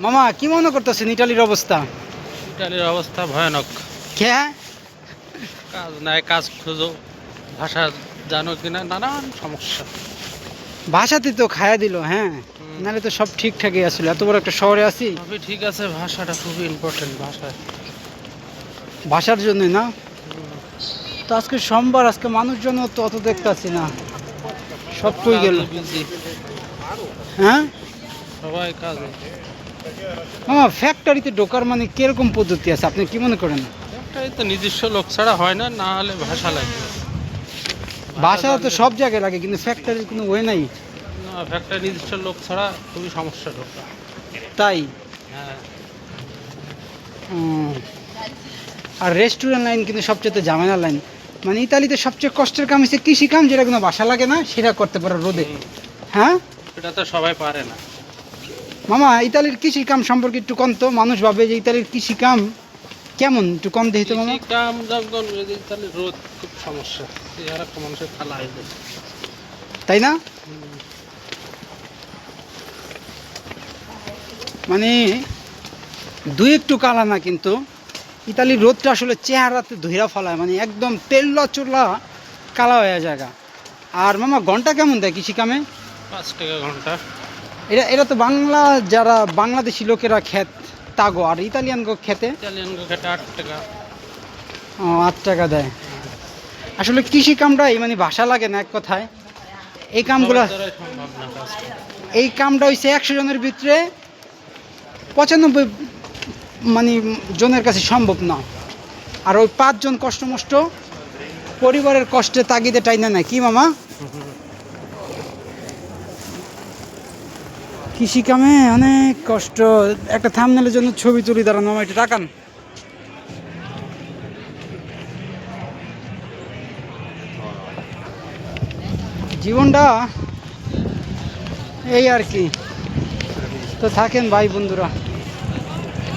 মামা কি মনে করতেছেন ইটালির অবস্থা? ইটালির অবস্থা ভয়ানক। কে? কাজ নাই, কাজ খুঁজো, ভাষা জানো কিনা, নানান সমস্যা। ভাষাতে তো খায়া দিল, হ্যাঁ। হুম। নাহলে তো সব ঠিকঠাকই আসলে, এত বড় একটা শহরে আছি। সবই ঠিক আছে, ভাষাটা খুবই ইম্পর্টেন্ট। ভাষা ভাষার জন্যই না। তো আজকে সোমবার, আজকে মানুষজন তো অত দেখতেছি না, সব কই গেল? বিজি, হ্যাঁ সবাই কাজে। মামা, ফ্যাক্টরিতে ঢোকার মানে কিরকম পদ্ধতি আছে আপনি কি মনে করেন? একটাই তো নিজস্ব লোক ছাড়া হয় না, না হলে ভাষা লাগবে। ভাষা তো জানলে- সব জায়গায় লাগে, কিন্তু ফ্যাক্টরির কোনো ওয়ে নাই। না, একটা নিজস্ব লোক ছাড়া খুবই সমস্যা ঢোকা। তাই? হ্যাঁ, উম, আর রেস্টুরেন্ট লাইন কিন্তু সবচেয়ে ঝামেলার লাইন। মানে ইতালিতে সবচেয়ে কষ্টের কাম হচ্ছে কৃষি কাম, যেটা কোনো বাসা লাগে না সেটা করতে পারে রোদে। হুম। হ্যাঁ এটা তো সবাই পারে না। মামা, ইতালির কৃষি কাম সম্পর্কে একটু কম তো। মানুষ ভাবে যে ইতালির কৃষি কাম কেমন, একটু কম দেখি তো মামা। কৃষি কাম যখন তাহলে রোদ খুব সমস্যা, আর একটা মানুষের খালা হয়ে যায়। তাই না? হুম। মানে দুই একটু কালা না, কিন্তু ইতালির রোদটা আসলে চেহারাতে ধুইরা ফেলায়, মানে একদম তেল্লা চুল্লা কালা হয়ে জায়গা। আর মামা ঘন্টা কেমন দেয় কৃষি কামে? 5 টাকা ঘন্টা। এটা এটা তো বাংলা, যারা বাংলাদেশি লোকেরা খেত তাগো, আর ইতালিয়ান গো খেতে ইটালিয়ান খেটে 8 টাকা। 8 টাকা দেয়। আসলে কৃষি কামটাই মানে ভাষা লাগে না এক কথায়। এই কামগুলা, সবার দ্বারাই সম্ভব না কাজ করা। এই কামটা হইছে 100 জনের ভিতরে 95 মানে জনের কাছে সম্ভব না। আর ওই 5 জন কষ্ট মষ্ট পরিবারের কষ্টে তাগিদে টাইনা নেয়, কি মামা? কৃষি কামে অনেক কষ্ট। একটা থাম্বনেলের জন্য ছবি তুলি, দাঁড়ান মামা, একটু টাকান। জীবনটা এই আর কি। তো থাকেন ভাই বন্ধুরা।